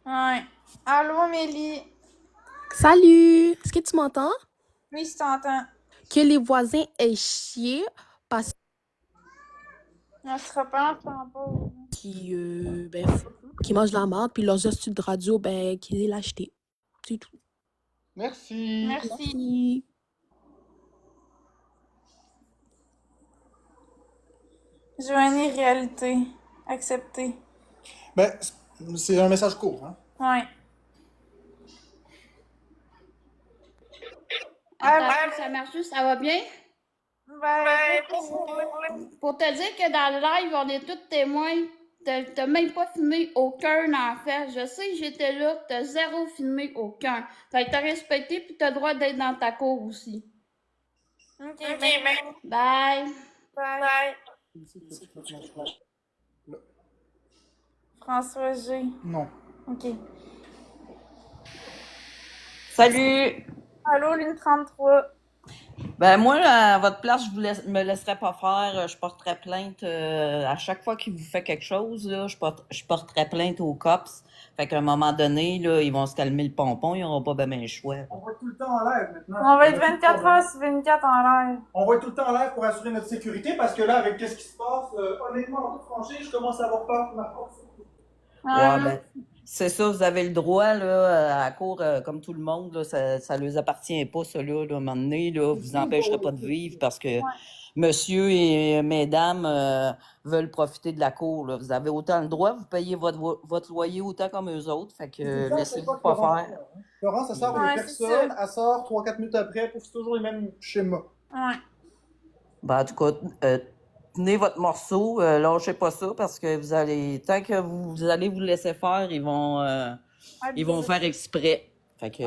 Ouais. Allô, Amélie? Salut! Est-ce que tu m'entends? Oui, je t'entends. Que les voisins aient chié parce On se reparle tantôt. qu'ils mangent de la merde, puis leurs hosties de radio, qu'ils aient l'acheter. C'est tout. Merci. Merci. Merci. Joanie, réalité. Accepté. Ben, c'est un message court, hein? Ouais. Attends, ça marche juste, ça va bien? Ben, Pour te dire que dans le live, on est tous témoins. T'as même pas filmé aucun enfant. Je sais que j'étais là, t'as zéro filmé aucun. Fait que t'as respecté puis t'as le droit d'être dans ta cour aussi. ok, ben. Bye! Bye. François G. Non. Ok. Salut! Allô, ligne 33. Ben moi, à votre place, me laisserais pas faire. Je porterais plainte à chaque fois qu'il vous fait quelque chose. Là, je porterais plainte aux cops. Fait qu'à un moment donné, là, ils vont se calmer le pompon. Ils n'auront pas ben le choix. On va être tout le temps en live maintenant. On va être 24 heures sur 24 en live. On va être tout le temps en live pour assurer notre sécurité parce que là, avec qu'est-ce qui se passe, honnêtement, en toute franchise, je commence à avoir peur pour ma force. Ouais, ben, c'est ça, vous avez le droit, là, à la cour, comme tout le monde, là, ça leur appartient pas, ça, là, à un moment donné, là, vous empêcherez pas de vivre parce que monsieur et mesdames veulent profiter de la cour, là. Vous avez autant le droit, vous payez votre loyer autant comme eux autres, fait que laissez-vous pas faire. Florence, elle sort Ouais, une c'est personne, elle sort 3-4 minutes après, puis c'est toujours les mêmes schémas. Ouais. Ben, en tout cas, tenez votre morceau, lâchez pas ça parce que vous allez, tant que vous allez vous laisser faire, ils vont faire exprès. Fait que,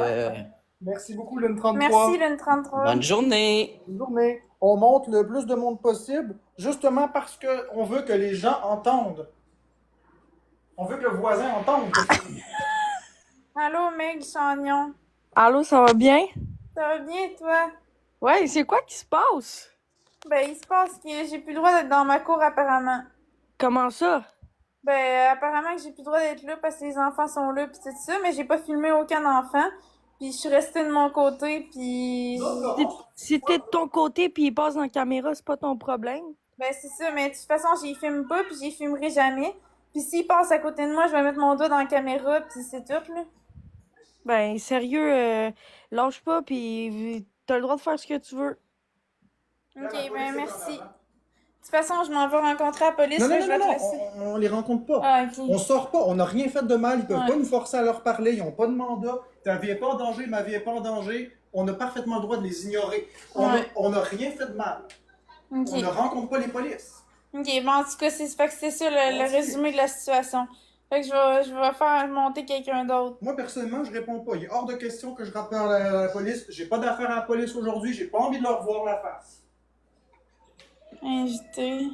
Merci beaucoup, Lune 33. Merci, ligne 33. bonne journée! Bonne journée. On monte le plus de monde possible, justement parce qu'on veut que les gens entendent. On veut que le voisin entende. Allô, Meg Chagnon. Allô, ça va bien? Ça va bien, toi? Ouais, c'est quoi qui se passe? Ben, il se passe que j'ai plus le droit d'être dans ma cour, apparemment. Comment ça? Ben, apparemment que j'ai plus le droit d'être là parce que les enfants sont là pis tout ça, mais j'ai pas filmé aucun enfant. Puis je suis restée de mon côté, puis... Si t'es de ton côté puis il passe dans la caméra, c'est pas ton problème. Ben, c'est ça, mais de toute façon, j'y filme pas, puis j'y filmerai jamais. Puis s'il passe à côté de moi, je vais mettre mon doigt dans la caméra, puis c'est tout, là. Ben, sérieux, lâche pas puis t'as le droit de faire ce que tu veux. Ok, ben, merci. De toute façon, je m'en vais rencontrer la police, Non, là, non, je non, vais te non, laisser. on les rencontre pas. Ah, ok. On sort pas, on n'a rien fait de mal, ils peuvent Ouais. pas nous forcer à leur parler, ils n'ont pas de mandat. Ta vie est pas en danger, ma vie est pas en danger. On a parfaitement le droit de les ignorer. Ouais. On n'a rien fait de mal. Ok. On ne rencontre pas les polices. Ok, bon, en tout cas, fait que c'est ça le résumé de la situation. Fait que je vais faire monter quelqu'un d'autre. Moi, personnellement, je réponds pas. Il est hors de question que je rappelle à la police. J'ai pas d'affaire à la police aujourd'hui, j'ai pas envie de leur voir la face. Invité.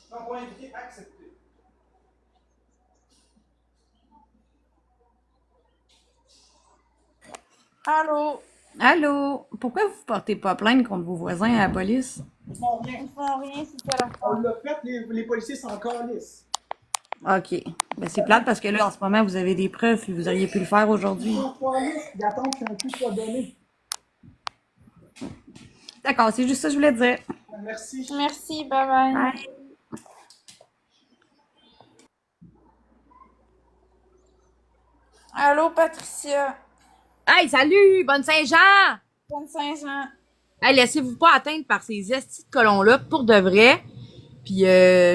Non, pas invité, accepté. Allô? Allô? Pourquoi vous portez pas plainte contre vos voisins à la police? Ils font rien. Ils font rien, c'est ça la On l'a fait, les policiers sont encore lisses. OK. Ben, c'est plate parce que là, en ce moment, vous avez des preuves et vous auriez pu le faire aujourd'hui. Ils sont encore lisses, ils attendent qu'un coup soit donné. D'accord, c'est juste ça que je voulais dire. Merci. Merci, bye bye. Bye. Allô, Patricia. Hey, salut! Bonne Saint-Jean! 25 ans. Hey, laissez-vous pas atteindre par ces estis de colons-là, pour de vrai. Puis,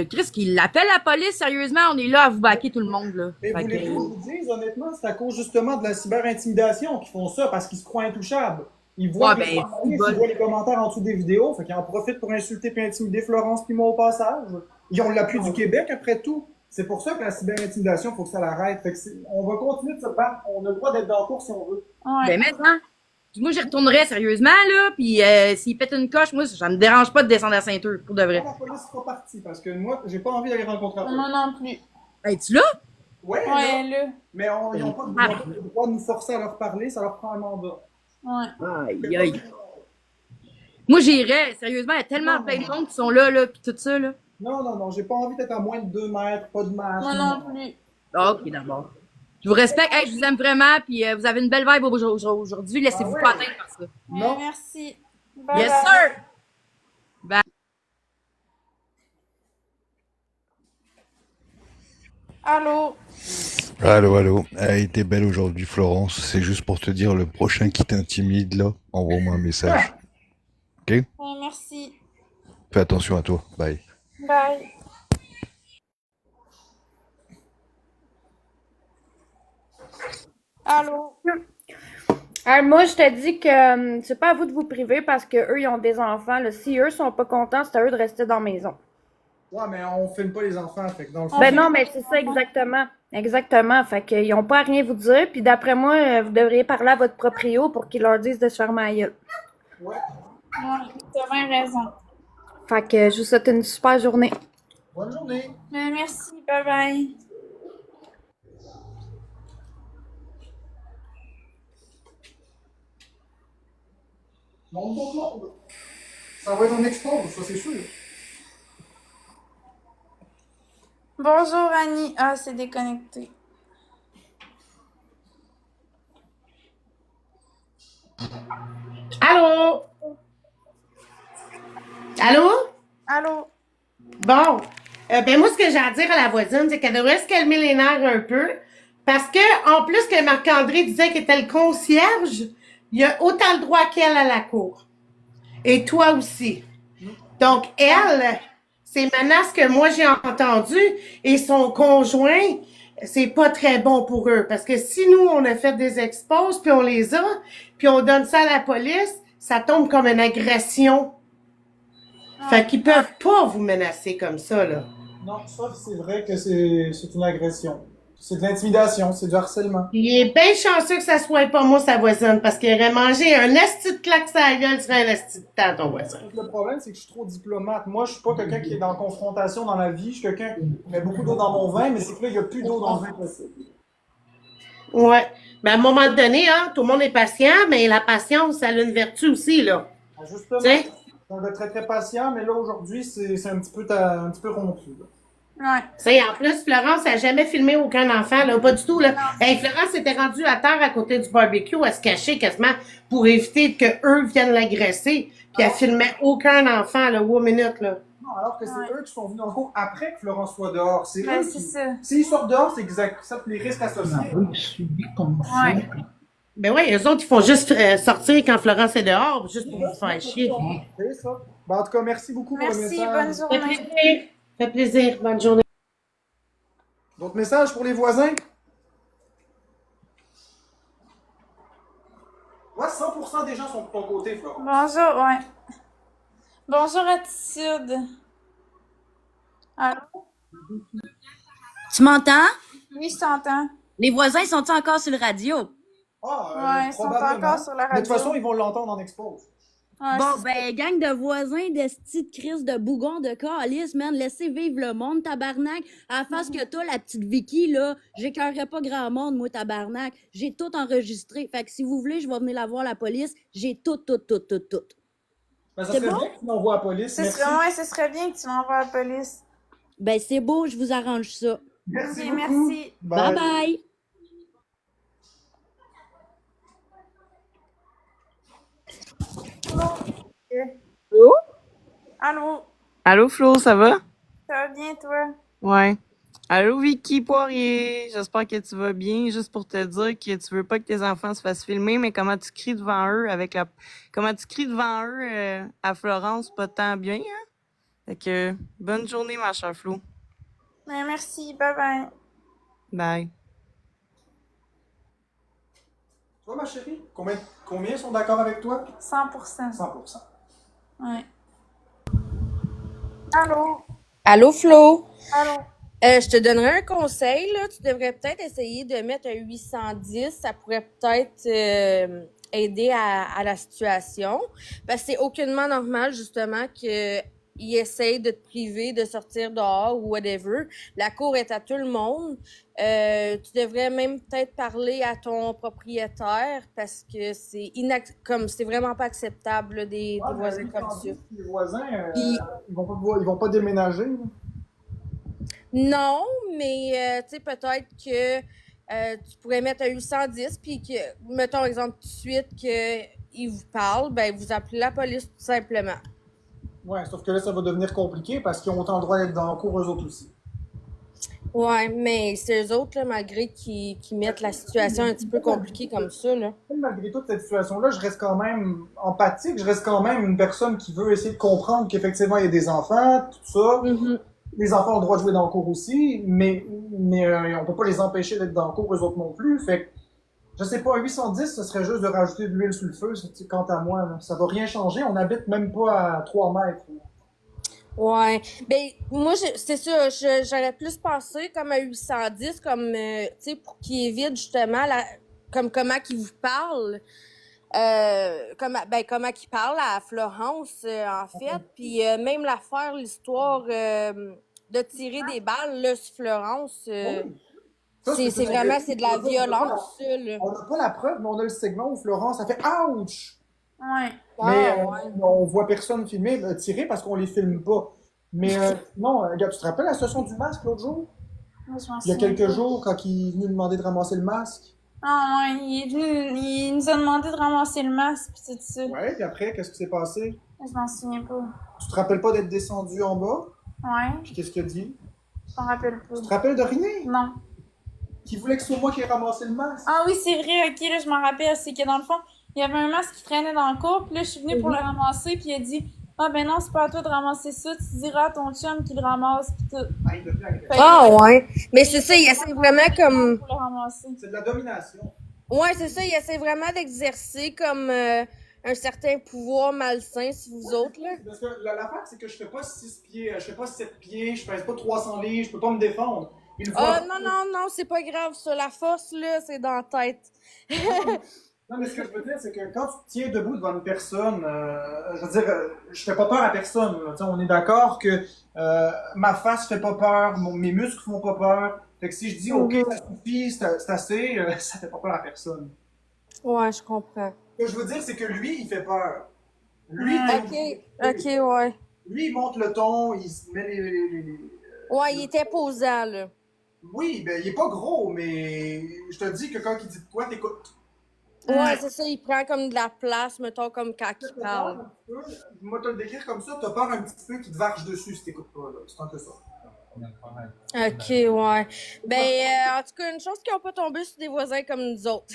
Chris, qu'il appelle la police, sérieusement, on est là à vous baquer tout le monde, là. Mais Fait voulez-vous que que, je vous dise, honnêtement, c'est à cause justement de la cyber-intimidation qu'ils font ça, parce qu'ils se croient intouchables. Ils voient, Ouais, les ben, journalistes, c'est bon. ils voient les commentaires en dessous des vidéos, fait qu'ils en profitent pour insulter et intimider Florence puis moi au passage. Ils ont l'appui du Québec, après tout. C'est pour ça que la cyber-intimidation, il faut que ça l'arrête. Fait que on va continuer de se battre. On a le droit d'être dans le cours si on veut. Ouais. Ben, maintenant. Puis moi, j'y retournerais sérieusement, là. Puis, s'il pète une coche, moi, ça me dérange pas de descendre à Saint-Eudes, pour de vrai. La police sera partie, parce que moi, j'ai pas envie d'aller rencontrer la police. Moi non plus. Hey, tu là? Ouais, là, Ouais, là. mais ils n'ont pas le droit de nous forcer à leur parler, ça leur prend un mandat. Ouais. Aïe, aïe. Moi, j'irais. Sérieusement, il y a tellement plein de monde qui sont là, puis tout ça, là. Non, j'ai pas envie d'être à moins de 2 mètres, pas de masque. Moi non plus. Ah, ok, d'abord. Je vous respecte. Hey, je vous aime vraiment. Puis vous avez une belle vibe aujourd'hui. Laissez-vous pas atteindre par ça. Non. Merci. Bye Yes, bye. sir! Allô? Allô. Elle était belle aujourd'hui, Florence. C'est juste pour te dire, le prochain qui t'intimide, là, envoie-moi un message. Ok? Ouais, merci. Fais attention à toi. Bye. Bye. Allô? Moi, je te dis que c'est pas à vous de vous priver parce que eux ils ont des enfants. Là. Si eux sont pas contents, c'est à eux de rester dans la maison. Ouais, mais on filme pas les enfants, fait que dans le fond. Ben non, mais c'est ça exactement. Exactement. Fait qu'ils ont pas à rien vous dire. Puis d'après moi, vous devriez parler à votre proprio pour qu'ils leur disent de se fermer la gueule. Ouais. Ouais, t'as bien raison. Fait que je vous souhaite une super journée. Bonne journée. Mais merci. Bye bye. Monde. Ça va être en expose, ça c'est sûr. Bonjour Annie. Ah, c'est déconnecté. Allô? Allô? Allô? Bon. Ben moi, ce que j'ai à dire à la voisine, c'est qu'elle devrait se calmer les nerfs un peu. Parce que, en plus que Marc-André disait qu'il était le concierge, il a autant le droit qu'elle à la cour. Et toi aussi. Donc, elle, ces menaces que moi j'ai entendues et son conjoint, c'est pas très bon pour eux. Parce que si nous, on a fait des expos, puis on les a, puis on donne ça à la police, ça tombe comme une agression. Fait qu'ils peuvent pas vous menacer comme ça, là. Non, ça c'est vrai que c'est une agression. C'est de l'intimidation, c'est du harcèlement. Il est bien chanceux que ça soit pas moi, sa voisine, parce qu'il aurait mangé un esti de claque sur la gueule sur un esti de temps, ton voisin. Le problème, c'est que je suis trop diplomate. Moi, je suis pas quelqu'un qui est dans confrontation dans la vie. Je suis quelqu'un qui met beaucoup d'eau dans mon vin, mais c'est que là, il y a plus d'eau dans le vin possible. Ouais. Mais à un moment donné, hein, tout le monde est patient, mais la patience, ça a une vertu aussi, là. Justement, T'sais? c'est un gars très très patient, mais là, aujourd'hui, c'est un petit peu rompu. Là. Ouais. T'sais, en plus, Florence a jamais filmé aucun enfant, là, pas du tout, là. Hey, Florence était rendue à terre à côté du barbecue, à se cacher quasiment pour éviter que eux viennent l'agresser, puis elle filmait aucun enfant, là, 8 minutes, là. Non, alors que c'est eux qui sont venus en cours après que Florence soit dehors. C'est Ben, eux c'est qui... ça. S'ils sortent dehors, c'est qu'ils acceptent les risques associés. Ouais. Ben ouais, eux autres, ils font juste sortir quand Florence est dehors, juste pour vous faire chier. C'est ça. Ben, en tout cas, merci beaucoup pour le Merci. message. Bonne Ça fait journée. plaisir. Ça fait plaisir. Bonne journée. D'autres messages pour les voisins? Ouais, 100% des gens sont de ton côté, Florence. Bonjour, ouais. Bonjour Attitude. Allô? Tu m'entends? Oui, je t'entends. Les voisins sont-ils encore sur le radio? Ouais, ils sont probablement. encore sur la Mais de toute radio. façon, ils vont l'entendre en expose. Ouais, Bon, c'est- ben, gang de voisins, de petites crises de bougons, de calice, man, laissez vivre le monde, tabarnak. À la face que toi, la petite Vicky, là, j'écœurerais pas grand monde, moi, tabarnak. J'ai tout enregistré. Fait que si vous voulez, je vais venir la voir, la police. J'ai tout. Ben, ça C'est serait bon? bien que tu l'envoies à la police. ce Merci. serait, ouais, ce serait bien que tu l'envoies à la police. Ben, c'est beau, je vous arrange ça. Merci Ok, beaucoup. merci. Bye bye! Allô? Allô Flo, ça va? Ça va bien, toi? Ouais. Allô Vicky Poirier, j'espère que tu vas bien. Juste pour te dire que tu veux pas que tes enfants se fassent filmer, mais comment tu cries devant eux à Florence, pas tant bien, hein? Fait que bonne journée ma chère Flo. Ouais, merci. Bye bye. Bye. Toi, ma chérie, combien sont d'accord avec toi? 100%. 100%. Ouais. Allô? Allô, Flo? Allô? Je te donnerais un conseil, là. Tu devrais peut-être essayer de mettre un 810. Ça pourrait peut-être aider à la situation. Parce que c'est aucunement normal, justement, qu'ils essayent de te priver de sortir dehors ou whatever. La cour est à tout le monde. Tu devrais même peut-être parler à ton propriétaire parce que c'est c'est vraiment pas acceptable, là, des voisins comme ça. Les voisins, Puis- ils vont pas déménager. Là. Non, mais tu sais, peut-être que Tu pourrais mettre un 810, puis que, mettons exemple tout de suite qu'il vous parle, ben vous appelez la police tout simplement. Ouais, sauf que là, ça va devenir compliqué parce qu'ils ont autant le droit d'être dans le cours eux autres aussi. Ouais, mais c'est eux autres, là, malgré qu'ils mettent la situation un petit peu compliquée comme ça, là. Malgré toute cette situation-là, je reste quand même empathique, je reste quand même une personne qui veut essayer de comprendre qu'effectivement, il y a des enfants, tout ça. Les enfants ont le droit de jouer dans le cours aussi, mais on peut pas les empêcher d'être dans le cours, eux autres non plus. Fait que, je sais pas, 810, ce serait juste de rajouter de l'huile sur le feu, quant à moi. Là. Ça va rien changer, on n'habite même pas à 3 mètres. Là. Ouais. Ben, moi, c'est ça, j'aurais plus pensé comme un 810, comme, tu sais, pour qu'il évite justement, comme comment qu'il vous parle. Comment qu'il parle à Florence, en fait. Puis même l'histoire de tirer des balles, là, sur Florence, c'est vraiment, c'est de la violence, ça, là. On n'a pas la preuve, mais on a le segment où Florence a fait « Ouch! » Ouais. Mais on voit personne filmer, tirer parce qu'on les filme pas. Mais non, regarde, tu te rappelles la situation du masque l'autre jour? Il y a quelques jours, quand il est venu demander de ramasser le masque. Ah ouais, il nous a demandé de ramasser le masque pis tout ça. Ouais, puis après, qu'est-ce qui s'est passé? Je m'en souviens pas. Tu te rappelles pas d'être descendu en bas? Ouais. Puis qu'est-ce qu'il a dit? Je m'en rappelle pas. Tu te rappelles de rien? Non. Qui voulait que ce soit moi qui ai ramassé le masque? Ah oui, c'est vrai, ok, là, je m'en rappelle. C'est que dans le fond, il y avait un masque qui traînait dans le cours, puis là, je suis venue pour le ramasser, puis il a dit « Ah ben non, c'est pas à toi de ramasser ça, tu diras à ton chum qu'il le ramasse, pis tout. » Ouais. Mais c'est ça, il essaie vraiment comme... Pour le ramasser. C'est de la domination. Ouais, c'est ça, il essaie vraiment d'exercer comme un certain pouvoir malsain sur vous autres, là. Parce que l'affaire, c'est que je fais pas 6 pieds, je fais pas 7 pieds, je pèse pas 300 livres, je peux pas me défendre. Non, c'est pas grave, ça. La force, là, c'est dans la tête. Non, mais ce que je veux dire, c'est que quand tu te tiens debout devant une personne, je veux dire, je fais pas peur à personne. Là. On est d'accord que ma face fait pas peur, mes muscles font pas peur. Fait que si je dis, OK, ça suffit, c'est assez, ça fait pas peur à personne. Ouais, je comprends. Ce que je veux dire, c'est que lui, il fait peur. Lui, OK, ouais. Lui, il monte le ton, il se met Ouais, il était posant, là. Oui, ben, il est pas gros, mais je te dis que quand il dit de quoi, t'écoutes. Ouais, c'est ça, il prend comme de la place, mettons, comme quand il parle. Moi, te le décrire comme ça, t'as peur un petit peu qu'il te varge dessus si t'écoutes pas, là. C'est un peu ça. OK, ouais. Ben, en tout cas, une chose qui n'a pas tombé sur des voisins comme nous autres.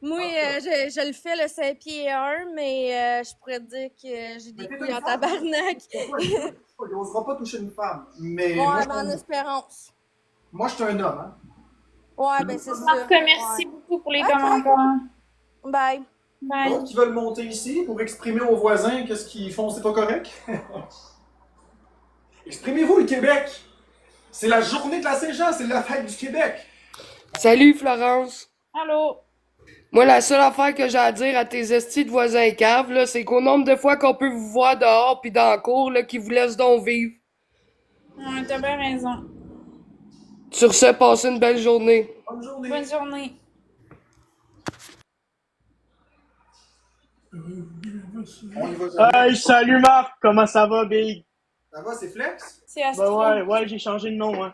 Moi, je le fais le 5 pieds 1, mais je pourrais te dire que j'ai des couilles en tabarnak. Il n'osera pas toucher une femme. Mais ouais, moi, en espérance. Moi, je suis un homme, hein. Ouais, ben c'est ça. En tout cas, merci beaucoup pour les commentaires. Bye. Bye. D'autres qui veulent monter ici pour exprimer aux voisins qu'est-ce qu'ils font, c'est pas correct? Exprimez-vous, le Québec! C'est la journée de la Saint-Jean, c'est la fête du Québec! Salut, Florence! Allô? Moi, la seule affaire que j'ai à dire à tes estis de voisins caves, là, c'est qu'au nombre de fois qu'on peut vous voir dehors pis dans la cour, là, qu'ils vous laissent donc vivre. Ouais, t'as bien raison. Sur ce, passez une belle journée. Bonne journée! Bonne journée. Hey, salut Marc, comment ça va, Big? Ça va, c'est Flex? C'est Astro. Ouais, j'ai changé de nom, hein.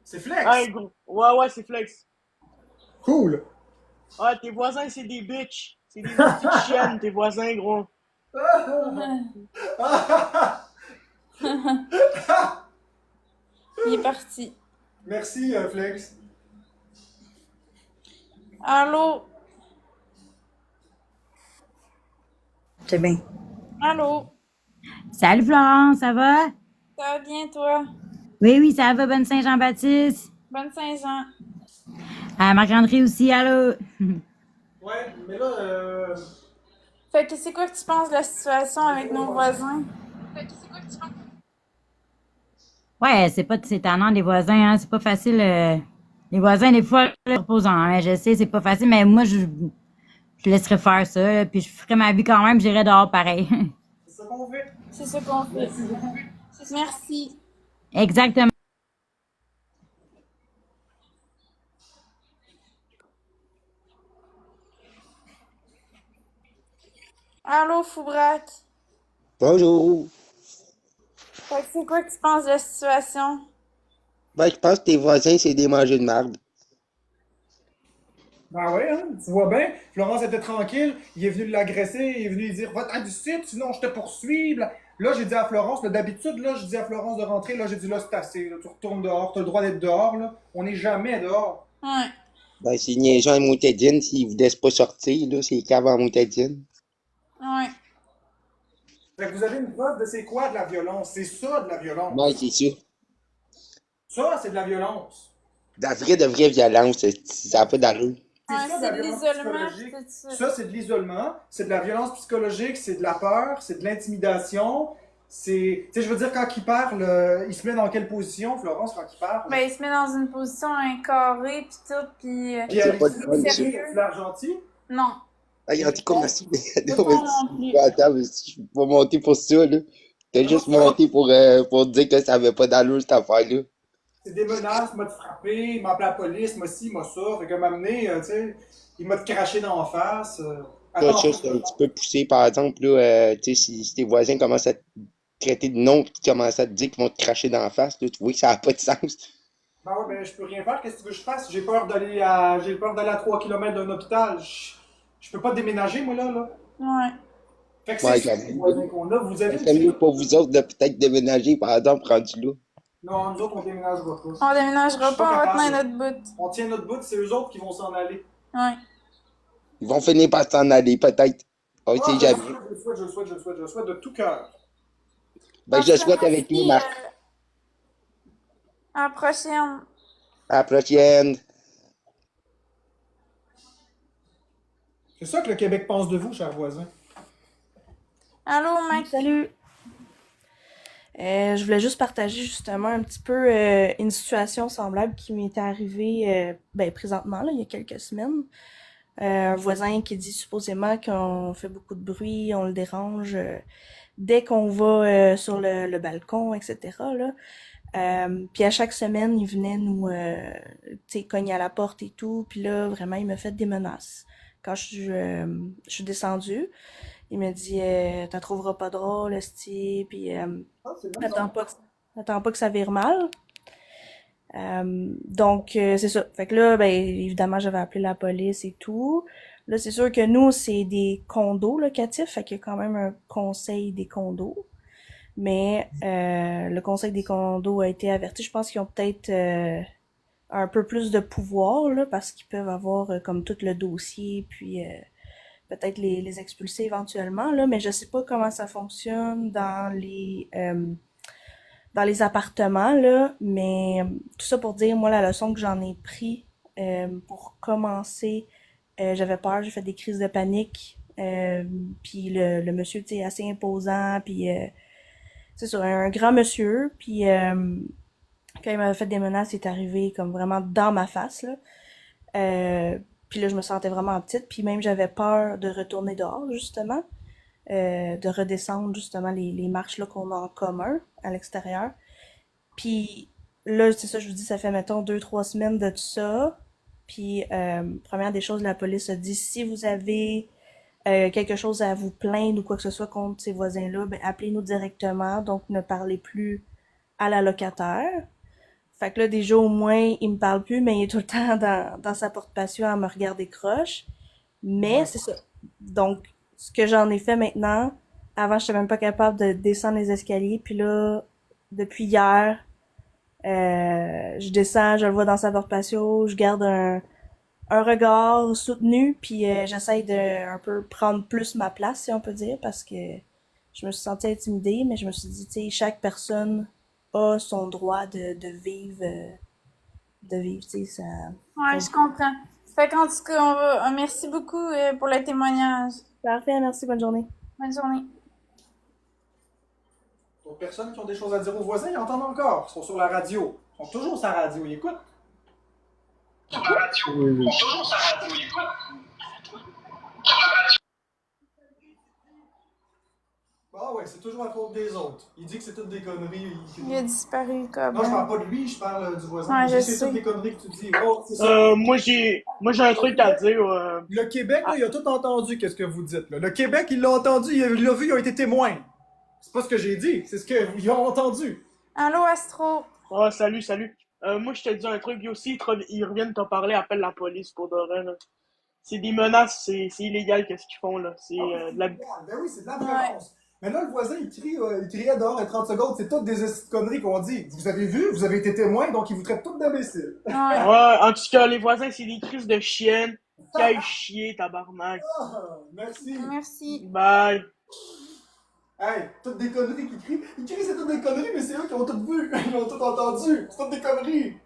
C'est Flex? Hey, gros. Ouais, c'est Flex. Cool! Ouais, tes voisins, c'est des bitches. C'est des petites chiennes, tes voisins, gros. Il est parti. Merci, Flex. Allô? C'est bien. Allô? Salut Florence, ça va? Ça va bien, toi? Oui, ça va, bonne Saint-Jean-Baptiste. Bonne Saint-Jean. Marc-André aussi, allô? Ouais, mais là, Fait que c'est quoi que tu penses de la situation avec nos voisins? Ouais, c'est tannant les voisins, hein, c'est pas facile. Les voisins, des fois, c'est reposant, hein, je sais, c'est pas facile, mais moi, je laisserais faire ça, puis je ferais ma vie quand même, j'irais dehors pareil. c'est ça qu'on fait. C'est ça qu'on fait. Merci. Exactement. Allô, Foubrac? Bonjour. Fait que c'est quoi que tu penses de la situation? Ben, je pense que tes voisins, c'est des mangeurs de marde. Ben ouais, hein, tu vois bien. Florence était tranquille, il est venu l'agresser, il est venu lui dire va-t'en du site, sinon je te poursuis. Là, j'ai dit à Florence, là, d'habitude, là, je dis à Florence de rentrer, là, j'ai dit là, c'est assez, là, tu retournes dehors, t'as le droit d'être dehors, là. On n'est jamais dehors. Ouais. Ben, c'est niaisant à Montadine, s'ils vous laissent pas sortir, là, c'est cave en Montadine. Ouais. Fait que vous avez une preuve de c'est quoi de la violence. C'est ça de la violence. Ouais, c'est ça. Ça, c'est de la violence. De vraie violence, ça n'a pas d'allure. C'est ça de la c'est de violence l'isolement, psychologique. c'est ça. Ça, c'est de l'isolement, c'est de la violence psychologique, c'est de la peur, c'est de l'intimidation. C'est. Tu sais, je veux dire, quand il parle, il se met dans quelle position, Florence, quand il parle? Ben, il se met dans une position carrée pis tout, pis... Puis C'est pas de fun, ça. sérieux? Tu l'air gentil? Non. Regarde, comme ça. Pas non plus. Attends, mais je vais pas monter pour ça, là. T'as juste monté pour dire que ça avait pas d'allure, cette affaire-là. C'est des menaces, m'a frappé, il m'a appelé la police, m'a ci, m'a ça. Fait que m'a amené, tu sais, il m'a craché dans la face. Attends, Ça, c'est un petit peu poussé, par exemple, là, tu sais, si tes voisins commencent à te traiter de nom, puis qu'ils commencent à te dire qu'ils vont te cracher dans la face, là, tu vois que ça n'a pas de sens. ben ouais, ben je peux rien faire, qu'est-ce que tu veux que je fasse? J'ai peur d'aller à 3 km d'un hôpital. Je peux pas déménager, moi, là. Ouais. Fait que Ouais, c'est ça, les voisins qu'on a. Vous avez c'est mieux pour vous autres de peut-être déménager, par exemple, rendu là. Non, nous autres, on déménagera pas. On déménagera Je suis pas, on va capable. tenir notre bout. On tient notre bout, c'est eux autres qui vont s'en aller. Ouais. Ils vont finir par s'en aller, peut-être. On Ah, sait je jamais. le souhaite, je le souhaite, je le souhaite, je le souhaite, je le souhaite de tout cœur. Ben, je le souhaite avec nous, Marc. À la prochaine. À la prochaine. C'est ça que le Québec pense de vous, chers voisins. Allô, Mac? Salut. Je voulais juste partager justement un petit peu une situation semblable qui m'était arrivée présentement, là, il y a quelques semaines. Un voisin qui dit supposément qu'on fait beaucoup de bruit, on le dérange dès qu'on va sur le balcon, etc. Là. Puis à chaque semaine, il venait nous cogner à la porte et tout. Puis là, vraiment, il m'a fait des menaces. Quand je suis descendue, il m'a dit t'en trouveras pas drôle, esti, puis attends pas que ça vire mal. Donc c'est ça. Fait que là, ben évidemment, j'avais appelé la police et tout. Là, c'est sûr que nous, c'est des condos locatifs, fait qu'il y a quand même un conseil des condos. Mais le conseil des condos a été averti. Je pense qu'ils ont peut-être un peu plus de pouvoir, là, parce qu'ils peuvent avoir comme tout le dossier, puis peut-être les expulser éventuellement, là, mais je sais pas comment ça fonctionne dans les appartements, là, mais tout ça pour dire, moi, la leçon que j'en ai pris pour commencer, j'avais peur, j'ai fait des crises de panique, puis le monsieur, tu sais, assez imposant, puis c'est ça, un grand monsieur, puis quand il m'avait fait des menaces, il est arrivé comme vraiment dans ma face, là. Puis là, je me sentais vraiment petite, puis même j'avais peur de retourner dehors, justement, de redescendre, justement, les marches là qu'on a en commun à l'extérieur. Puis là, c'est ça, je vous dis, ça fait, mettons, 2-3 semaines de tout ça. Puis, première des choses, la police a dit, si vous avez quelque chose à vous plaindre ou quoi que ce soit contre ces voisins-là, ben appelez-nous directement, donc ne parlez plus à la locataire. Fait que là, déjà, au moins, il me parle plus, mais il est tout le temps dans sa porte-patio à me regarder croche. Mais c'est ça. Donc, ce que j'en ai fait maintenant, avant, j'étais même pas capable de descendre les escaliers, puis là, depuis hier, je descends, je le vois dans sa porte-patio, je garde un regard soutenu, puis j'essaye de un peu prendre plus ma place, si on peut dire, parce que je me suis sentie intimidée, mais je me suis dit, tu sais, chaque personne a son droit de vivre, tu sais, ça... Ouais, je comprends. Fait qu'en tout cas, merci beaucoup pour le témoignage. Parfait, merci, bonne journée. Bonne journée. D'autres personnes qui ont des choses à dire aux voisins, ils entendent encore. Ils sont sur la radio. Ils sont toujours sur la radio, ils écoutent. Sur la radio. Ils sont toujours sur la radio, ils écoutent. Ah ouais, c'est toujours à cause des autres. Il dit que c'est toutes des conneries. Il a disparu comme... Non, je parle pas de lui, je parle du voisin. Ouais, je C'est sais. toutes des conneries que tu dis. Oh, c'est ça. Moi j'ai un truc à dire. Le Québec, là, il a tout entendu, qu'est-ce que vous dites. Là. Le Québec, il l'a entendu, il l'a vu, il a été témoin. C'est pas ce que j'ai dit, c'est ce qu'ils ont entendu. Allô, Astro? Oh, salut. Moi, je te dis un truc, puis aussi, ils reviennent te parler, appelle la police pour de vrai, là. C'est des menaces, c'est illégal, qu'est-ce qu'ils font, là. C'est de la... Ben oui, c'est de la violence. Mais là, le voisin, il criait dehors à 30 secondes. C'est toutes des conneries qu'on dit. Vous avez vu, vous avez été témoin, donc ils vous traitent toutes d'imbéciles. Ouais, en tout cas, les voisins, c'est des crises de chiennes. Qui aillent chier, tabarnak. Merci. Merci. Bye. Hey, toutes des conneries qu'ils crient. Ils crient, c'est toutes des conneries, mais c'est eux qui ont tout vu. Ils ont tout entendu. C'est toutes des conneries.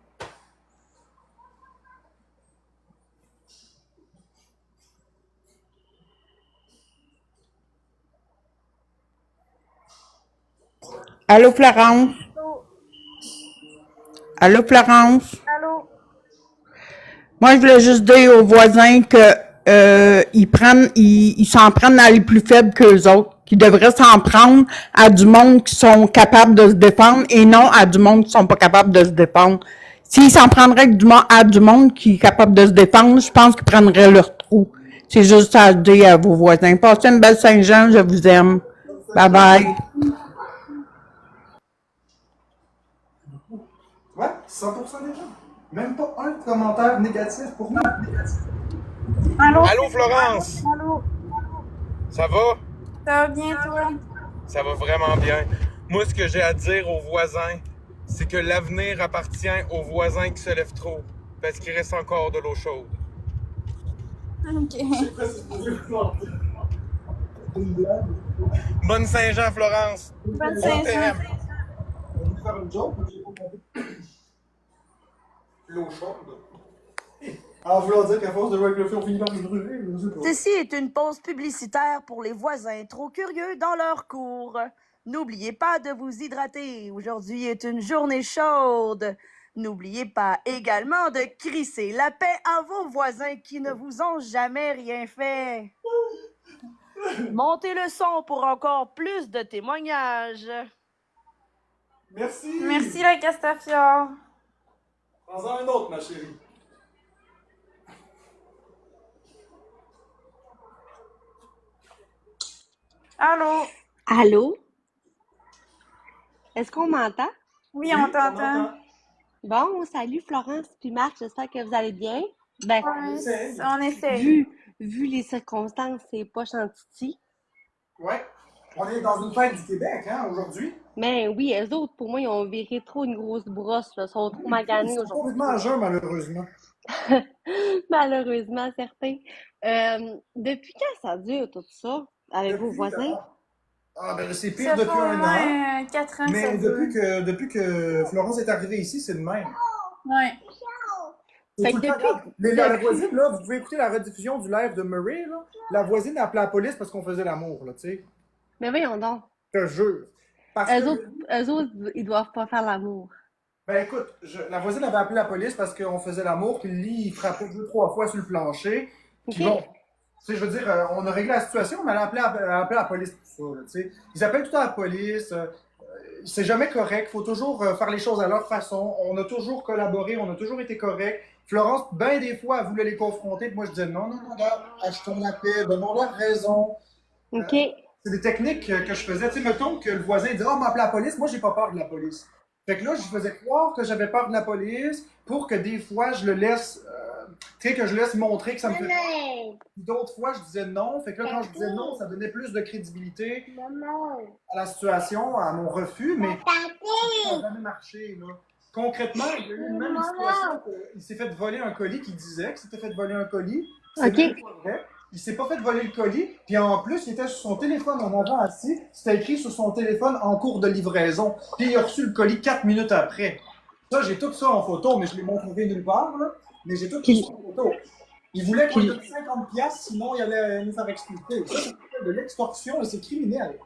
Allô, Florence? Allô, Florence? Allô? Moi, je voulais juste dire aux voisins que ils s'en prennent à les plus faibles qu'eux autres, qu'ils devraient s'en prendre à du monde qui sont capables de se défendre et non à du monde qui sont pas capables de se défendre. S'ils s'en prendraient à du monde qui est capable de se défendre, je pense qu'ils prendraient leur trou. C'est juste ça à dire à vos voisins. Passez une belle Saint-Jean, je vous aime. Bye bye. Ouais, 100% des gens. Même pas un commentaire négatif pour nous. Allô? Allô, Florence? Allô? Ça va? Ça va bien, toi? Ça va vraiment bien. Moi, ce que j'ai à dire aux voisins, c'est que l'avenir appartient aux voisins qui se lèvent trop, parce qu'il reste encore de l'eau chaude. Ok. Bonne Saint-Jean, Florence! Bonne On Saint-Jean. t'aime. On va faire une joke, mais j'ai pas compris. L'eau chaude. Alors, vouloir dire qu'à force de jouer avec le feu, on finit par se brûler, je sais pas. Ceci est une pause publicitaire pour les voisins trop curieux dans leur cour. N'oubliez pas de vous hydrater. Aujourd'hui est une journée chaude. N'oubliez pas également de crisser la paix à vos voisins qui ne vous ont jamais rien fait. Montez le son pour encore plus de témoignages. Merci. Merci, la Castafiore. Prends-en un autre, ma chérie. Allô? Allô? Est-ce qu'on m'entend? Oui, on t'entend. Bon, salut Florence puis Marc, j'espère que vous allez bien. Ben, On essaie. vu les circonstances, c'est pas chantici. Ouais. On est dans une fête du Québec, hein, aujourd'hui. Mais oui, eux autres, pour moi, ils ont viré trop une grosse brosse, là. Ils sont trop maganés Ils sont aujourd'hui. complètement à jeun, malheureusement. Malheureusement, certains. Depuis quand ça dure, tout ça, avec vos voisins? Ah, ben c'est Ça pire fait depuis au un an. moins 4 ans que ça Mais dure. depuis que Florence est arrivée ici, c'est le même. Ouais. C'est Fait tout que le temps depuis- grave. La voisine, là, vous pouvez écouter la rediffusion du live de Murray, là. La voisine a appelé la police parce qu'on faisait l'amour, là, tu sais. Mais voyons donc. Je te jure. Parce Eux que, autres, ils doivent pas faire l'amour. ben écoute, la voisine avait appelé la police parce qu'on faisait l'amour, puis le lit, il frappait 2-3 fois sur le plancher. Puis Ok. bon, tu sais, je veux dire, on a réglé la situation, mais elle a appelé la police pour ça, là, tu sais. Ils appellent tout le temps la police. C'est jamais correct. Faut toujours faire les choses à leur façon. On a toujours collaboré, on a toujours été correct. Florence, ben des fois, elle voulait les confronter, puis moi je disais non, regarde, achetons la paix, donnons-leur raison. OK. C'est des techniques que je faisais. Tu sais, mettons que le voisin dit, oh, on m'a appelé la police. Moi, j'ai pas peur de la police. Fait que là, je faisais croire que j'avais peur de la police pour que des fois, je le laisse, tu sais, que je laisse montrer que ça me fait peur. D'autres fois, je disais non. Fait que là, quand je disais non, ça donnait plus de crédibilité à la situation, à mon refus, mais ça n'a jamais marché, là. Concrètement, il y a eu même une situation qu'il s'est fait voler un colis qu'il disait qu'il s'était fait voler un colis. C'est OK. même pas vrai. Il s'est pas fait voler le colis, puis en plus, il était sur son téléphone en avant assis. C'était écrit sur son téléphone en cours de livraison. Puis il a reçu le colis 4 minutes après. Ça, j'ai tout ça en photo, mais je l'ai montré nulle part, là. Mais j'ai tout ça en photo. Il voulait qu'on lui donne 50$, sinon il allait nous faire expliquer. Ça, c'est de l'extorsion, c'est criminel.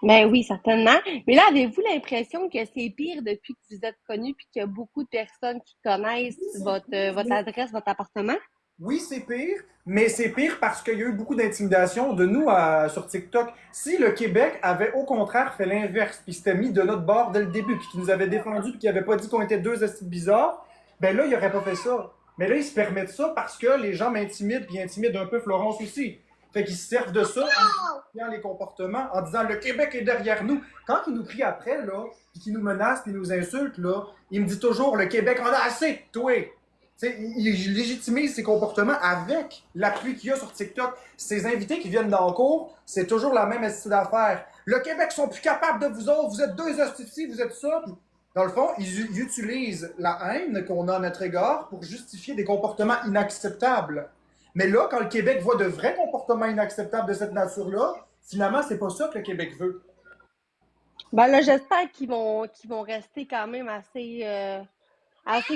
Ben oui, certainement. Mais là, avez-vous l'impression que c'est pire depuis que vous êtes connus puis qu'il y a beaucoup de personnes qui connaissent votre adresse, votre appartement? Oui, c'est pire, mais c'est pire parce qu'il y a eu beaucoup d'intimidation de nous sur TikTok. Si le Québec avait au contraire fait l'inverse, puis s'était mis de notre bord dès le début, puis qu'il nous avait défendu, puis qu'il avait pas dit qu'on était deux estis bizarres, ben là, il aurait pas fait ça. Mais là, ils se permettent ça parce que les gens m'intimident, puis intimident un peu Florence aussi. Fait qu'ils se servent de ça en justifiant les comportements, en disant le Québec est derrière nous. Quand ils nous crient après, là, puis qu'ils nous menacent, puis nous insultent, là, il me dit toujours le Québec en a assez, toi. T'sais, il légitimise ses comportements avec l'appui qu'il y a sur TikTok. Ces invités qui viennent dans le cours, c'est toujours la même attitude d'affaires. Le Québec sont plus capables de vous autres, vous êtes deux hosties, vous êtes ça. Puis, dans le fond, ils utilisent la haine qu'on a à notre égard pour justifier des comportements inacceptables. Mais là, quand le Québec voit de vrais comportements inacceptables de cette nature-là, finalement, c'est pas ça que le Québec veut. Ben là, j'espère qu'ils vont rester quand même assez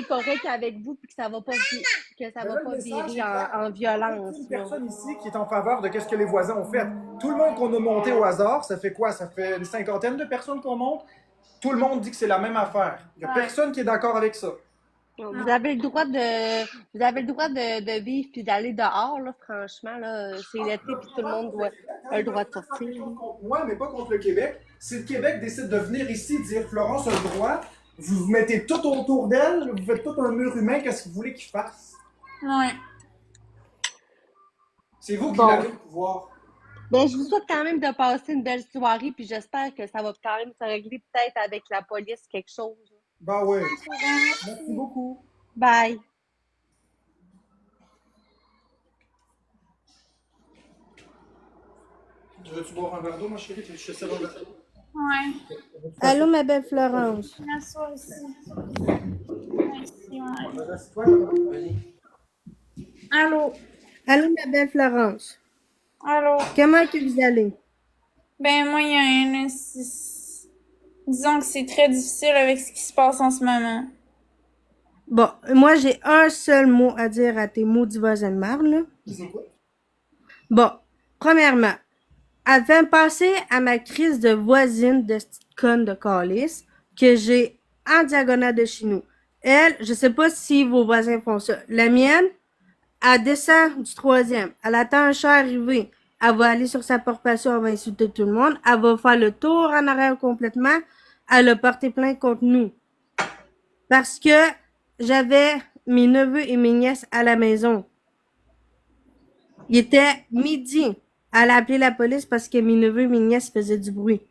corrects avec vous puis que ça va pas, que ça va pas virer en violence. Il y a une personne ici qui est en faveur de ce que les voisins ont fait. Tout le monde qu'on a monté au hasard, ça fait quoi? Ça fait une cinquantaine de personnes qu'on monte. Tout le monde dit que c'est la même affaire. Il n'y a personne qui est d'accord avec ça. Vous avez le droit de vivre puis d'aller dehors, là, franchement, là. C'est l'été puis tout le monde a le droit de sortir. Moi, mais pas contre le Québec. Si le Québec décide de venir ici dire Florence a le droit, vous vous mettez tout autour d'elle, vous faites tout un mur humain, qu'est-ce que vous voulez qu'il fasse? Ouais. C'est vous qui l'avez le pouvoir. Ben, je vous souhaite quand même de passer une belle soirée, puis j'espère que ça va quand même se régler peut-être avec la police, quelque chose. Ben oui. Merci beaucoup. Bye. Veux-tu boire un verre d'eau, ma chérie? Je te sers un verre d'eau. Ouais. Allô, ma belle Florence. M'assois ici. Ici, ouais. Allô? Allô, ma belle Florence. Allô? Comment que vous allez? Ben, moi, il y a disons que c'est très difficile avec ce qui se passe en ce moment. Bon, moi, j'ai un seul mot à dire à tes maudits voisins de marde, là. Bon, premièrement, avant de passer à ma crise de voisine de cette conne de calice que j'ai en diagonale de chez nous. Elle, je sais pas si vos voisins font ça. La mienne, elle descend du 3e. Elle attend un chat arriver. Elle va aller sur sa porte-patio, elle va insulter tout le monde. Elle va faire le tour en arrière complètement. Elle a porté plainte contre nous. Parce que j'avais mes neveux et mes nièces à la maison. Il était midi. Elle a appelé la police parce que mes neveux et mes nièces faisaient du bruit.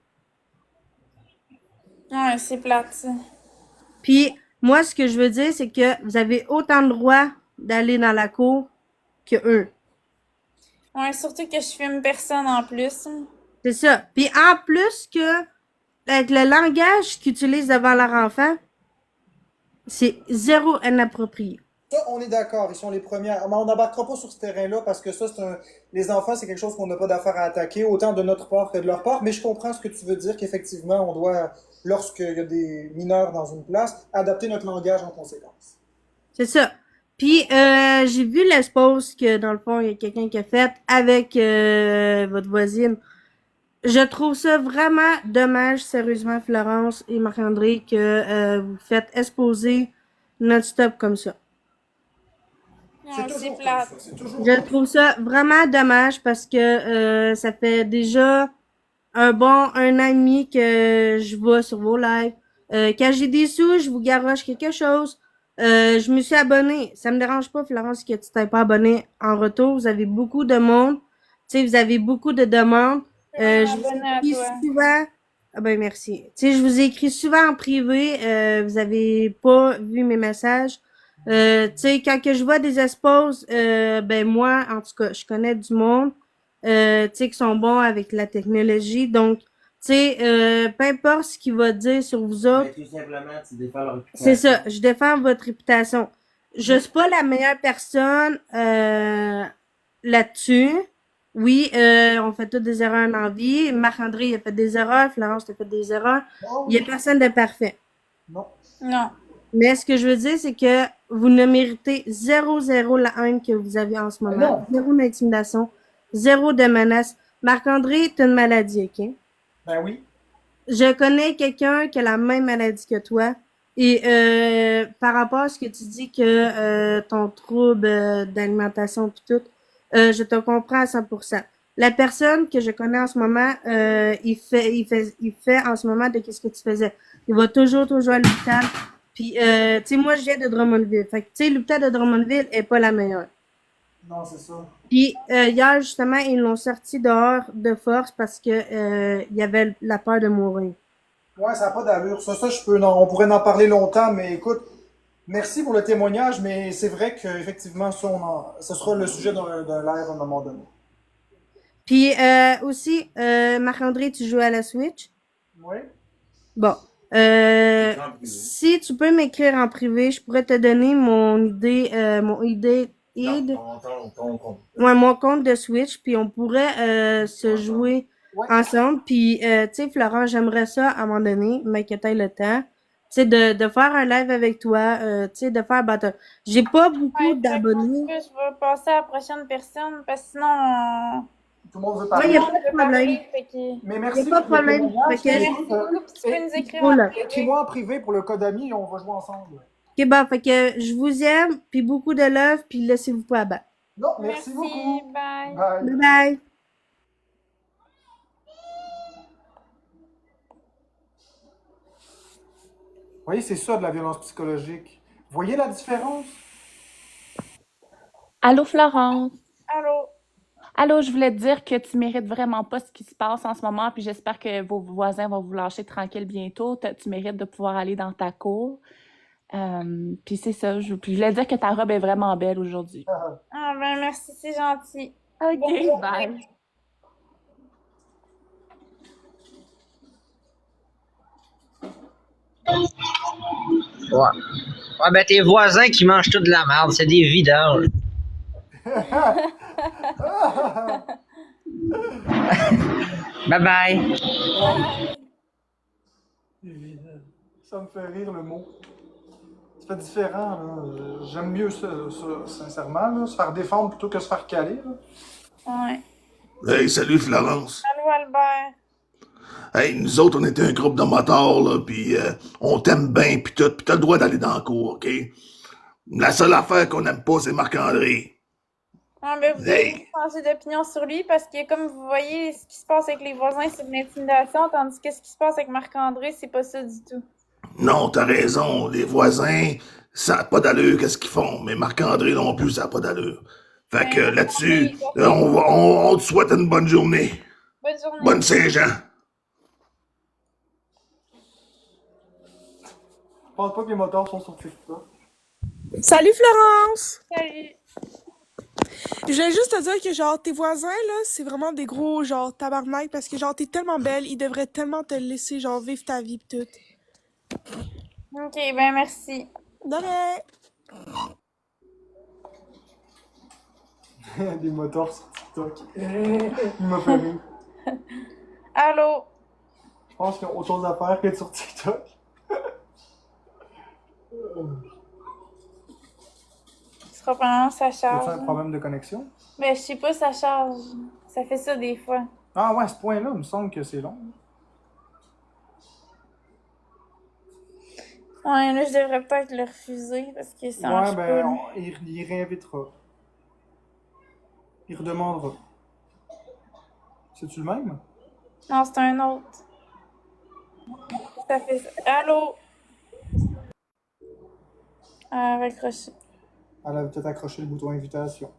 Ouais, c'est plate, ça. Puis, moi, ce que je veux dire, c'est que vous avez autant de droit d'aller dans la cour que eux. Ouais, surtout que je filme personne en plus. C'est ça. Puis, en plus que, avec le langage qu'ils utilisent devant leur enfant, c'est zéro inapproprié. Ça, on est d'accord, ils sont les premières. Mais on n'embarquera pas sur ce terrain-là parce que ça, les enfants, c'est quelque chose qu'on n'a pas d'affaire à attaquer, autant de notre part que de leur part. Mais je comprends ce que tu veux dire, qu'effectivement, on doit, lorsqu'il y a des mineurs dans une place, adapter notre langage en conséquence. C'est ça. Puis, j'ai vu l'expose que, dans le fond, il y a quelqu'un qui a fait avec votre voisine. Je trouve ça vraiment dommage, sérieusement, Florence et Marc-André, que vous faites exposer non-stop comme ça. C'est plate. Je trouve ça vraiment dommage parce que ça fait déjà un an et demi que je vois sur vos lives. Quand j'ai des sous, je vous garoche quelque chose. Je me suis abonnée. Ça me dérange pas, Florence, que tu t'es pas abonnée en retour. Vous avez beaucoup de monde. Tu sais, vous avez beaucoup de demandes. Je vous écris souvent. Ah ben merci. Tu sais, je vous ai écrit souvent en privé. Vous avez pas vu mes messages. Tu sais, quand que je vois des exposes, ben moi, en tout cas, je connais du monde, tu sais, qui sont bons avec la technologie. Donc, tu sais, peu importe ce qu'il va dire sur vous autres. Mais tout simplement, tu défends leur réputation. C'est ça, je défends votre réputation. Je suis pas la meilleure personne là-dessus. Oui, on fait toutes des erreurs dans la vie. Marc-André, il a fait des erreurs. Florence, tu as fait des erreurs. Il y a personne de parfait. Non. Non. Mais ce que je veux dire, c'est que vous ne méritez zéro la haine que vous avez en ce moment. Zéro d'intimidation, zéro de menace. Marc-André, tu as une maladie, OK? Ben oui. Je connais quelqu'un qui a la même maladie que toi. Et par rapport à ce que tu dis que ton trouble d'alimentation puis tout, je te comprends à 100%. La personne que je connais en ce moment, il fait en ce moment de qu'est-ce que tu faisais. Il va toujours à l'hôpital. Puis, tu sais, moi, je viens de Drummondville. Fait que, tu sais, l'hôpital de Drummondville est pas la meilleure. Non, c'est ça. Puis hier, justement, ils l'ont sorti dehors de force parce que il y avait la peur de mourir. Ouais, ça n'a pas d'allure. Ça, on pourrait en parler longtemps, mais écoute, merci pour le témoignage, mais c'est vrai qu'effectivement, ce sera le sujet d'un live à un moment donné. Puis aussi, Marc-André, tu joues à la Switch? Oui. Bon. Si tu peux m'écrire en privé, je pourrais te donner mon mon compte de Switch, puis on pourrait se jouer ensemble. Puis, tu sais, Florent, j'aimerais ça à un moment donné, mais que tu aies le temps. Tu sais, de faire un live avec toi, tu sais, de faire j'ai pas beaucoup d'abonnés. Je vais passer à la prochaine personne, parce que sinon... Tout le monde veut Ouais, parler. il n'y a pas de problème. Mais Il merci. n'y a pas de problème. Merci beaucoup, puis tu peux nous écrire en privé. Écris-moi en privé pour le code ami et on va jouer ensemble. Ok, bon, fait que je vous aime, puis beaucoup de love, puis laissez-vous pas abattre. Non, merci beaucoup. Bye. Bye bye. Vous voyez, c'est ça de la violence psychologique. Vous voyez la différence? Allô, Florence? Allô? Allô, je voulais te dire que tu mérites vraiment pas ce qui se passe en ce moment, puis j'espère que vos voisins vont vous lâcher tranquille bientôt. Tu mérites de pouvoir aller dans ta cour. Puis c'est ça, puis je voulais dire que ta robe est vraiment belle aujourd'hui. Ah ben merci, c'est gentil. OK, bye. Ouais, ben tes voisins qui mangent toute de la merde, c'est des vidanges. Bye bye. Ça me fait rire le mot. Ça fait différent, là. J'aime mieux ça, sincèrement, là. Se faire défendre plutôt que se faire caler, là. Ouais. Hey, salut Florence. Allô, Albert. Hey, nous autres, on était un groupe de motards, là, pis on t'aime bien, pis t'as le droit d'aller dans la cour, OK? La seule affaire qu'on aime pas, c'est Marc-André. Ah, ben, vous devez changer d'opinion sur lui parce que, comme vous voyez, ce qui se passe avec les voisins, c'est de l'intimidation, tandis que ce qui se passe avec Marc-André, c'est pas ça du tout. Non, t'as raison, les voisins, ça n'a pas d'allure qu'est-ce qu'ils font, mais Marc-André non plus, ça n'a pas d'allure. Fait que là-dessus, on te souhaite une bonne journée. Bonne journée. Bonne Saint-Jean. Je pense pas que les moteurs sont sur TikTok. Salut Florence! Salut! Je voulais juste te dire que genre tes voisins là, c'est vraiment des gros genre tabarnak parce que genre t'es tellement belle, ils devraient tellement te laisser genre vivre ta vie pis tout. Ok, ben merci. De rien! Des moteurs sur TikTok. Il m'a fait rire. Allô? Je pense qu'il y a autre chose à faire que sur TikTok. Ce sera pendant ça charge. C'est un problème de connexion? Ben, je sais pas, ça charge. Ça fait ça des fois. Ah ouais, à ce point-là, il me semble que c'est long. Ouais, là, je devrais peut-être le refuser parce que ça marche pas. Il réinvitera. Il redemandera. C'est-tu le même? Non, c'est un autre. Ça fait ça. Allô? Ah, raccroché. Elle avait peut-être accroché le bouton invitation.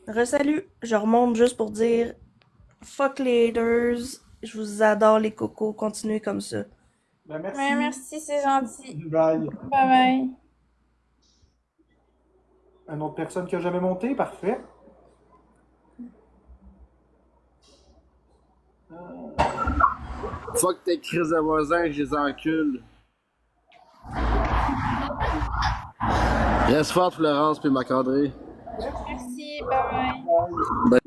Resalut, je remonte juste pour dire fuck les haters, je vous adore les cocos, continuez comme ça. Ben merci. Ouais, merci, c'est gentil. Bye. Bye bye. Une autre personne qui a jamais monté, parfait. Fuck tes crises de voisins, je les encule. Reste forte, Florence, puis Marc-André. Merci, bye bye. Ben,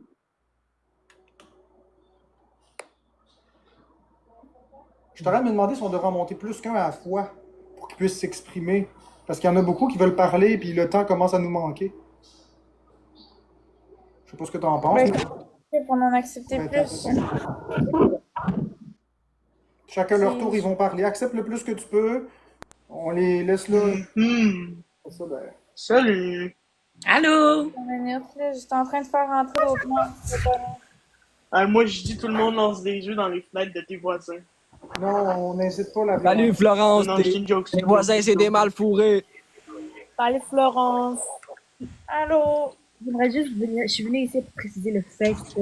Je t'aurais me demander si on devrait en monter plus qu'un à la fois pour qu'ils puissent s'exprimer. Parce qu'il y en a beaucoup qui veulent parler puis le temps commence à nous manquer. Je sais pas ce que t'en penses. Ben, pour en accepter plus. Chacun leur tour, ils vont parler. Accepte le plus que tu peux. On les laisse là. Ça, ben... Salut! Allô? J'étais en train de faire rentrer l'autre mois. Moi, je dis tout le monde lance des jeux dans les fenêtres de tes voisins. Non, on n'incite pas la Salut Florence, Non, c'est une joke. tes voisins c'est des mal fourrés. Salut Florence. Allô? J'aimerais juste venir, je suis venue ici pour préciser le fait que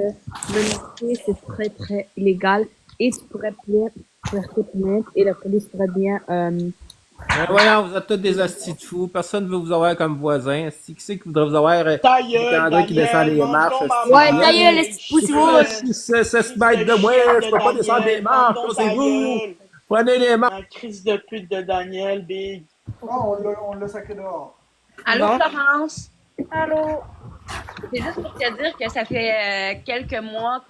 le métier, c'est très, très illégal et tu pourrais porter plainte et la police pourrait bien, Ben voyons, vous êtes tous des hosties de fous. Personne ne veut vous avoir comme voisin. Si qui c'est qui voudrait vous avoir Ta gueule, Marc-André qui descend Daniel, les mange marches? donc ma hostie Ouais, de ta merde. gueule, les petits pouces rouges. C'est ce mètre de moi, je peux pas descendre les marches, c'est vous. Prenez les marches. La crise de pute de Daniel, big. Oh, on l'a sacré dehors. Allô, Bon. Florence? Allô? C'est juste pour te dire que ça fait quelques mois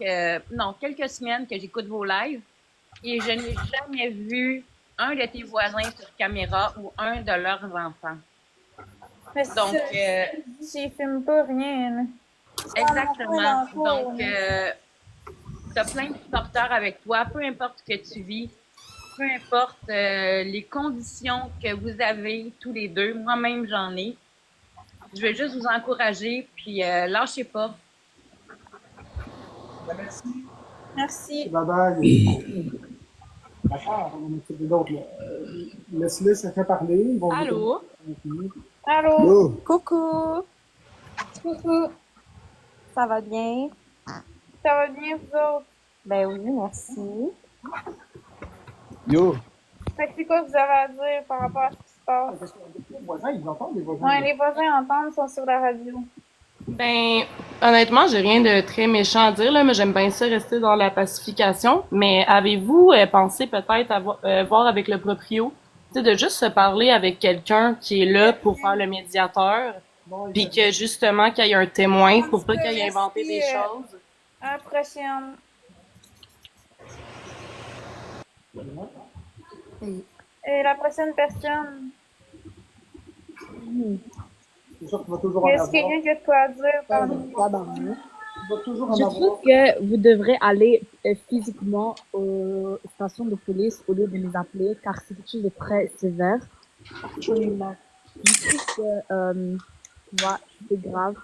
quelques semaines que j'écoute vos lives et je n'ai jamais vu un de tes voisins sur caméra ou un de leurs enfants. Mais Donc, j'y filme pas rien, là. exactement. Dans Donc, t'as plein de supporters avec toi, peu importe ce que tu vis, peu importe les conditions que vous avez tous les deux. Moi-même, j'en ai. Je vais juste vous encourager, puis lâchez pas. Merci. Merci. Bye bye. D'accord, on a fait d'autres, là. Laisse-les se faire parler. Ils vont Allô? Allô? Allô? Coucou. Coucou. Ça va bien? Ça va bien, vous autres? Ben oui, merci. Yo. Fait que c'est quoi que vous avez à dire par rapport à ce qui se passe? Les voisins, ils entendent les voisins. Ouais, les voisins entendent, ils sont sur la radio. Ben, honnêtement, j'ai rien de très méchant à dire, là, mais j'aime bien ça rester dans la pacification. Mais avez-vous pensé peut-être à voir avec le proprio, tu sais, de juste se parler avec quelqu'un qui est là pour faire le médiateur, puis que justement qu'il y ait un témoin pour pas qu'il ait inventé des choses. À la prochaine. Et la prochaine personne. C'est sûr qu'il va toujours en Est-ce avoir. quelqu'un qui a de quoi à dire parmi nous? Il va toujours en Je avoir. trouve que vous devrez aller physiquement aux stations de police au lieu de les appeler, car c'est quelque chose de très sévère. Je trouve que c'est grave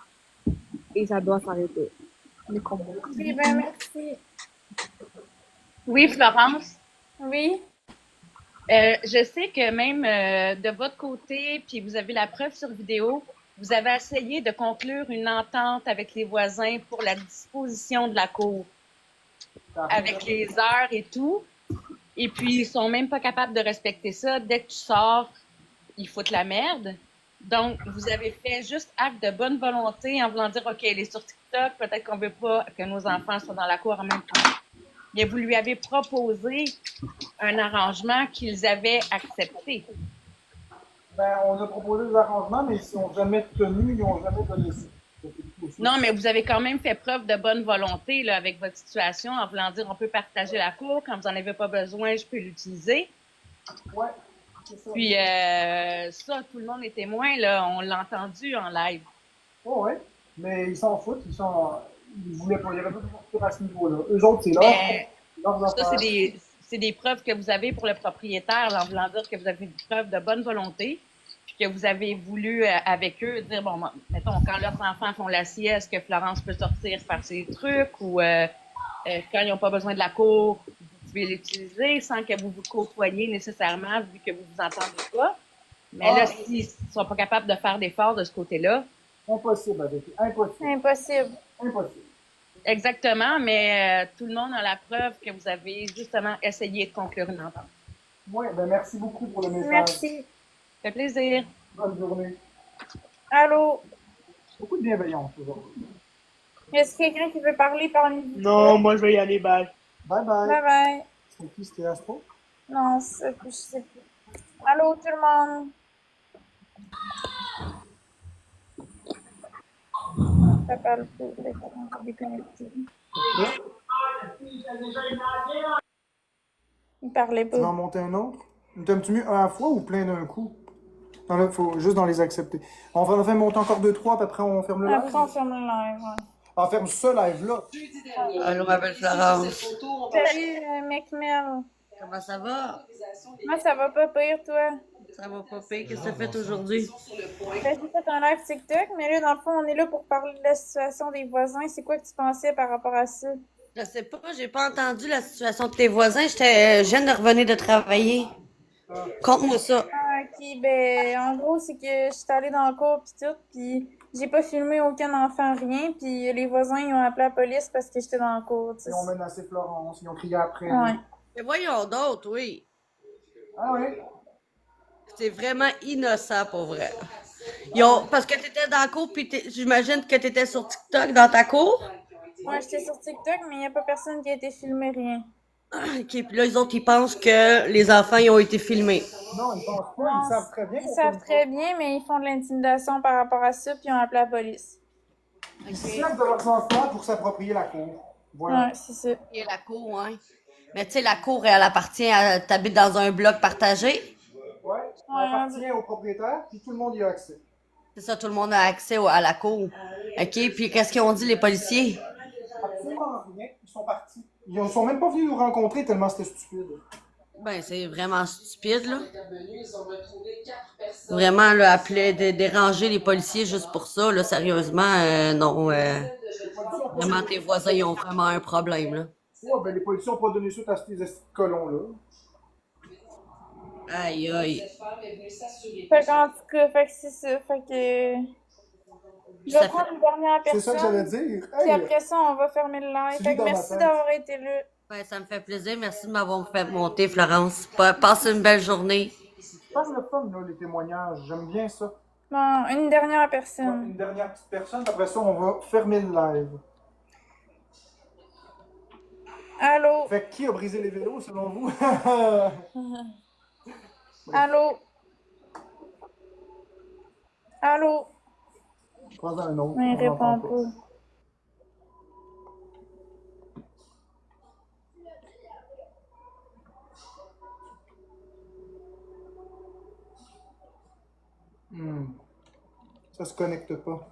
et ça doit s'arrêter. Mais comment? Oui, ben merci. Oui, Florence? Oui? Je sais que même de votre côté, puis vous avez la preuve sur vidéo, vous avez essayé de conclure une entente avec les voisins pour la disposition de la cour, avec les heures et tout. Et puis, ils sont même pas capables de respecter ça. Dès que tu sors, ils foutent la merde. Donc, vous avez fait juste acte de bonne volonté en voulant dire, OK, elle est sur TikTok, peut-être qu'on veut pas que nos enfants soient dans la cour en même temps. Mais vous lui avez proposé un arrangement qu'ils avaient accepté. Ben, on a proposé des arrangements, mais ils n'ont jamais tenu, ils n'ont jamais donné ça. Non, mais vous avez quand même fait preuve de bonne volonté là, avec votre situation en voulant dire on peut partager la cour, quand vous n'en avez pas besoin, je peux l'utiliser. Ouais, c'est ça. Puis ça, tout le monde est témoin, là, on l'a entendu en live. Oh, ouais, mais ils s'en foutent, ils voulaient pas, il n'y avait pas de retour à ce niveau-là. Eux autres, c'est Mais leurs ça, affaires. c'est des preuves que vous avez pour le propriétaire, là, en voulant dire que vous avez une preuve de bonne volonté, puis que vous avez voulu, avec eux, dire, bon, mettons, quand leurs enfants font la sieste, que Florence peut sortir faire ses trucs, ou quand ils n'ont pas besoin de la cour, vous pouvez l'utiliser sans que vous vous côtoyiez nécessairement, vu que vous vous entendez pas. Mais là, s'ils ne sont pas capables de faire d'efforts de ce côté-là... Impossible avec eux. Impossible. Impossible. Impossible. Exactement, mais tout le monde a la preuve que vous avez justement essayé de conclure une entente. Oui, ben merci beaucoup pour le message. Merci. Ça fait plaisir. Bonne journée. Allô? Beaucoup de bienveillance aujourd'hui. Est-ce quelqu'un qui veut parler parmi vous? Non, moi je vais y aller, bye. Bye bye. Bye bye. C'est qui, c'était Astro? Non, je sais plus. Allô, tout le monde? Ça parle plus, les gens déconnectés. Il parlait pas. Tu vas en monter un autre? T'aimes-tu mieux un à la fois ou plein d'un coup? Non, là, il faut juste dans les accepter. On va en faire monter encore 2-3, puis après on ferme le live. Après, on ferme le live, ouais. On ferme ce live-là. Allô, ma belle Florence. Salut, McMill. Comment ça va? Moi, ça va pas pire, toi? Ça va pas pire. Qu'est-ce que tu as fait aujourd'hui? J'ai fait un live TikTok, mais là, dans le fond, on est là pour parler de la situation des voisins. C'est quoi que tu pensais par rapport à ça? Je sais pas, j'ai pas entendu la situation de tes voisins. Je viens de revenir de travailler. Conte-moi ça. Ok, ben, en gros, c'est que je suis allée dans le cours pis tout, pis j'ai pas filmé aucun enfant, rien, pis les voisins, ils ont appelé la police parce que j'étais dans le cours, tu sais. Ils ont menacé Florence, ils ont crié après. Ouais. Mais voyons d'autres, oui. Ah oui? C'est vraiment innocent, pour vrai. Parce que t'étais dans la cour, puis j'imagine que t'étais sur TikTok dans ta cour. Ouais, j'étais sur TikTok, mais y a pas personne qui a été filmé, rien. OK, puis là, les autres, ils pensent que les enfants, ils ont été filmés. Non, ils pensent pas, Non, ils savent très bien. Ils savent très bien, mais ils font de l'intimidation par rapport à ça, puis ils ont appelé la police. Ils se servent de leurs enfants pour s'approprier la cour. Voilà. Ouais, c'est ça. Et la cour, hein. Mais tu sais, la cour, elle appartient à... T'habites dans un bloc partagé? Ouais, ça appartient au propriétaire, puis tout le monde y a accès. C'est ça, tout le monde a accès à la cour. OK, puis qu'est-ce qu'ils ont dit, les policiers? Absolument rien, ils sont partis. Ils sont même pas venus nous rencontrer tellement c'était stupide. Ben, c'est vraiment stupide, là. Vraiment, là, appeler, déranger les policiers juste pour ça, là, sérieusement, non. Vraiment, tes voisins, ils ont vraiment un problème, là. Ouais, ben les policiers ont pas donné suite à ces colons-là. Aïe, aïe. Fait qu'en tout cas, fait que c'est ça. Fait que. Je vais prendre une dernière C'est personne. ça que j'allais dire. Puis après ça, on va fermer le live. Fait que merci d'avoir été là. Ben, ça me fait plaisir. Merci de m'avoir fait monter, Florence. Passe une belle journée. Je pense le fun, là, les témoignages. J'aime bien ça. Bon, une dernière Ouais, personne. une dernière petite personne, après ça, on va fermer le live. Allô? Fait que qui a brisé les vélos, selon vous? Allô? Allô? Je croise un autre. Mais il on répond l'entend pas. Ça se connecte pas.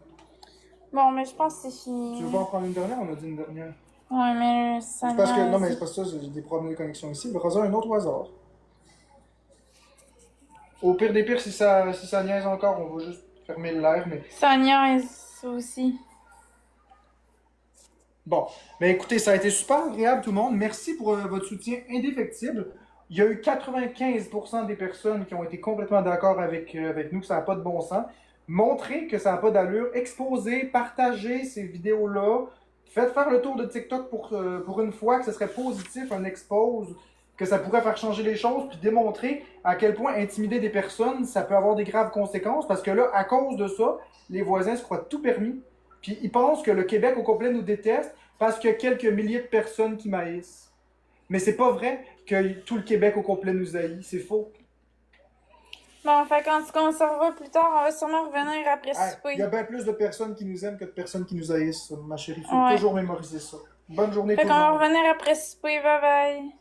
Bon, mais je pense que c'est fini. Tu veux pas en prendre une dernière? On a dit une dernière. Ouais, mais ça C'est parce que, non, mais niaise. c'est parce que ça, j'ai des problèmes de connexion ici. Le croiser un autre hasard. Au pire des pires, si ça niaise encore, on va juste fermer le live, mais... Ça niaise aussi. Bon, ben écoutez, ça a été super agréable tout le monde. Merci pour votre soutien indéfectible. Il y a eu 95% des personnes qui ont été complètement d'accord avec nous que ça n'a pas de bon sens. Montrez que ça n'a pas d'allure. Exposez, partagez ces vidéos-là. Faites faire le tour de TikTok pour une fois que ce serait positif, un expose, que ça pourrait faire changer les choses, puis démontrer à quel point intimider des personnes, ça peut avoir des graves conséquences. Parce que là, à cause de ça, les voisins se croient tout permis. Puis ils pensent que le Québec au complet nous déteste parce qu'il y a quelques milliers de personnes qui m'haïssent. Mais c'est pas vrai que tout le Québec au complet nous haït, c'est faux. Bon, fait quand on se revoit plus tard, on va sûrement revenir après souper. Il y a bien plus de personnes qui nous aiment que de personnes qui nous haïssent, ma chérie. Faut Ouais. toujours mémoriser ça. Bonne journée Fait tout qu'on le va monde. revenir après souper. Bye bye.